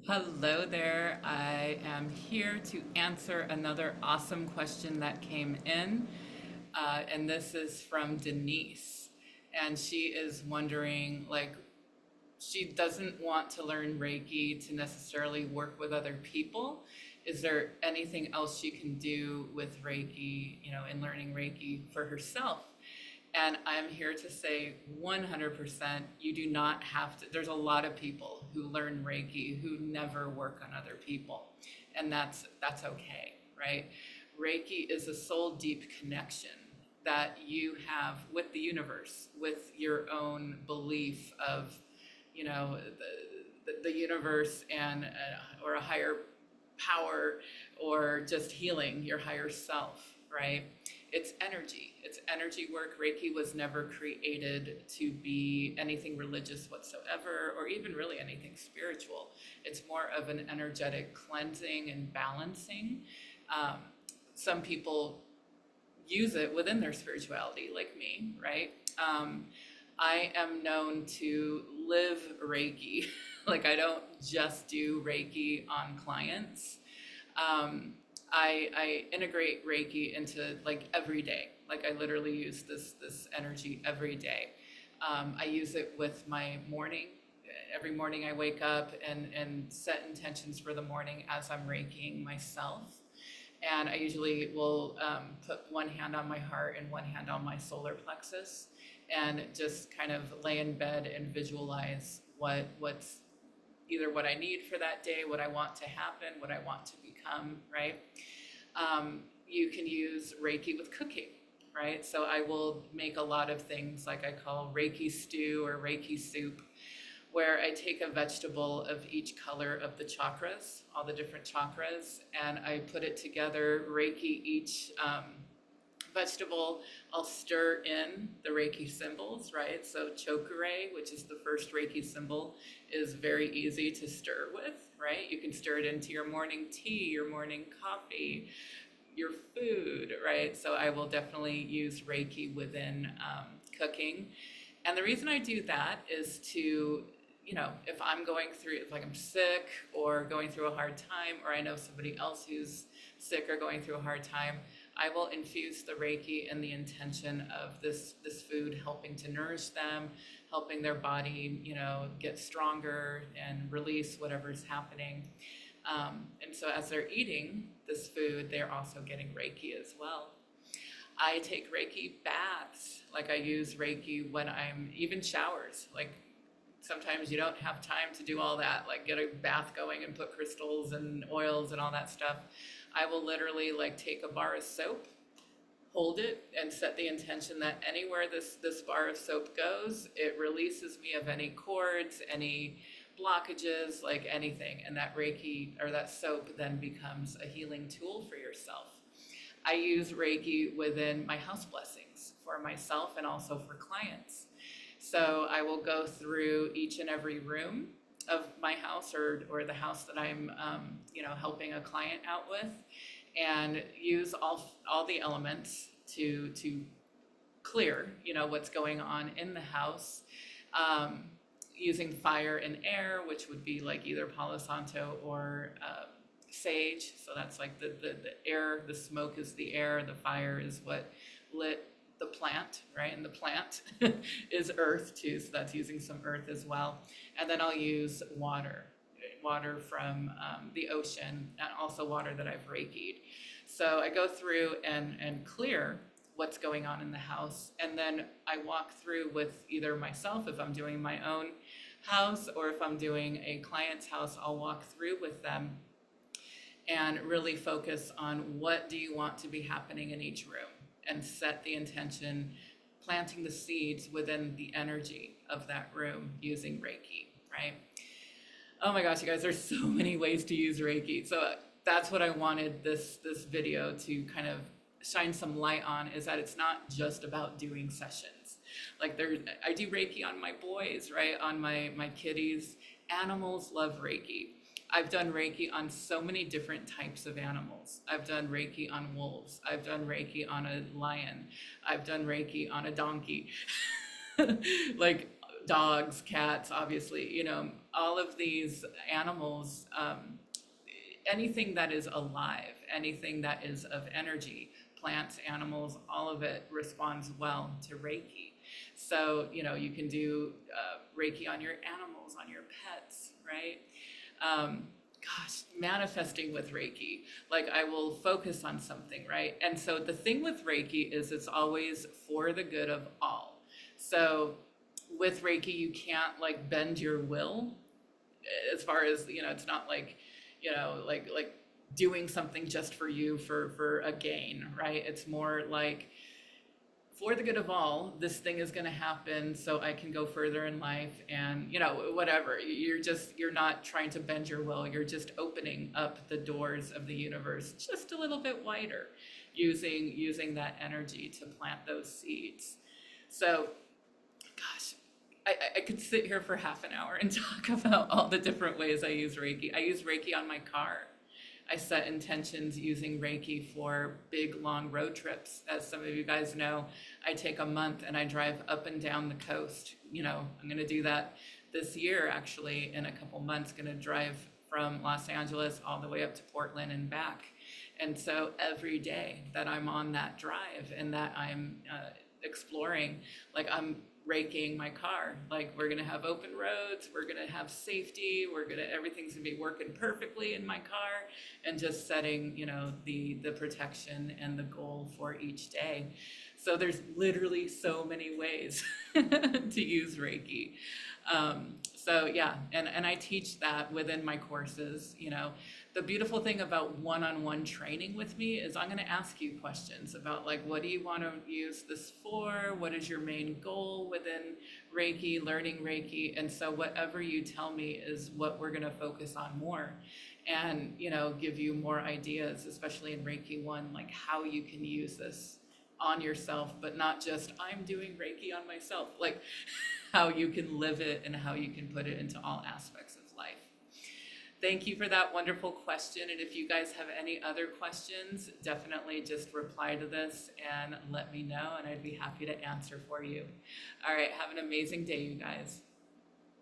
Hello there. I am here to answer another awesome question that came in. And this is from Denise. And she is wondering, she doesn't want to learn Reiki to necessarily work with other people. Is there anything else she can do with Reiki, in learning Reiki for herself? And I'm here to say 100%, you do not have to. There's a lot of people who learn Reiki who never work on other people. And that's okay, right? Reiki is a soul deep connection that you have with the universe, with your own belief of, the universe and or a higher power, or just healing your higher self, right? It's energy. It's energy work. Reiki was never created to be anything religious whatsoever, or even really anything spiritual. It's more of an energetic cleansing and balancing. Um, some people use it within their spirituality, like me, right? I am known to live Reiki. Like, I don't just do Reiki on clients. Um, I integrate Reiki into like every day. Like, I literally use this energy every day. I use it with my morning. Every morning I wake up and set intentions for the morning as I'm Reikiing myself. And I usually will put one hand on my heart and one hand on my solar plexus, and just kind of lay in bed and visualize what's either what I need for that day, what I want to happen, what I want to become, right? You can use Reiki with cooking, right? So I will make a lot of things like I call Reiki stew or Reiki soup, where I take a vegetable of each color of the chakras, all the different chakras, and I put it together, Reiki each vegetable. I'll stir in the Reiki symbols, right? So chokure, which is the first Reiki symbol, is very easy to stir with, right? You can stir it into your morning tea, your morning coffee, your food, right? So I will definitely use Reiki within cooking. And the reason I do that is to, if I'm going through, if like I'm sick or going through a hard time, or I know somebody else who's sick or going through a hard time, I will infuse the Reiki in the intention of this food helping to nourish them, helping their body, get stronger and release whatever's happening. And so as they're eating this food, they're also getting Reiki as well. I take Reiki baths. Like, I use Reiki when I'm even showers. Like, sometimes you don't have time to do all that, like get a bath going and put crystals and oils and all that stuff. I will literally like take a bar of soap, hold it, and set the intention that anywhere this bar of soap goes, it releases me of any cords, any blockages, like anything. And that Reiki or that soap then becomes a healing tool for yourself. I use Reiki within my house blessings for myself and also for clients. So I will go through each and every room of my house, or the house that I'm, helping a client out with, and use all the elements to clear, what's going on in the house, using fire and air, which would be like either Palo Santo or sage. So that's like the air, the smoke is the air, the fire is what lit the plant, right? And the plant is earth too, so that's using some earth as well. And then I'll use water from the ocean, and also water that I've Reiki'd. So I go through and clear what's going on in the house, and then I walk through with either myself, if I'm doing my own house, or if I'm doing a client's house, I'll walk through with them and really focus on what do you want to be happening in each room, and set the intention, planting the seeds within the energy of that room using Reiki, right? Oh my gosh, you guys, there's so many ways to use Reiki. So that's what I wanted this video to kind of shine some light on, is that it's not just about doing sessions. Like, I do Reiki on my boys, right? On my kitties. Animals love Reiki. I've done Reiki on so many different types of animals. I've done Reiki on wolves. I've done Reiki on a lion. I've done Reiki on a donkey. Like, dogs, cats, obviously, you know, all of these animals, anything that is alive, anything that is of energy, plants, animals, all of it responds well to Reiki. So, you know, you can do Reiki on your animals, on your pets, right? Gosh, manifesting with Reiki, like I will focus on something, right? And so the thing with Reiki is it's always for the good of all. So with Reiki, you can't like bend your will as far as, you know, it's not like, you know, like doing something just for you for a gain, right? It's more like for the good of all, this thing is going to happen so I can go further in life, and you know, whatever. You're not trying to bend your will, you're just opening up the doors of the universe just a little bit wider, using that energy to plant those seeds. So gosh, I could sit here for half an hour and talk about all the different ways I use Reiki. I use Reiki on my car. I set intentions using Reiki for big, long road trips. As some of you guys know, I take a month and I drive up and down the coast. You know, I'm going to do that this year, actually, in a couple months, going to drive from Los Angeles all the way up to Portland and back. And so every day that I'm on that drive and that I'm exploring, like I'm Reikiing my car. Like we're gonna have open roads, we're gonna have safety, everything's gonna be working perfectly in my car, and just setting, you know, the protection and the goal for each day. So there's literally so many ways to use Reiki. So yeah, and I teach that within my courses. You know, the beautiful thing about one-on-one training with me is I'm going to ask you questions about like, what do you want to use this for? What is your main goal within Reiki, learning Reiki? And so whatever you tell me is what we're going to focus on more, and, you know, give you more ideas, especially in Reiki 1, like how you can use this on yourself, but not just I'm doing Reiki on myself, like how you can live it and how you can put it into all aspects of life. Thank you for that wonderful question. And if you guys have any other questions, definitely just reply to this and let me know, and I'd be happy to answer for you. All right, have an amazing day, you guys.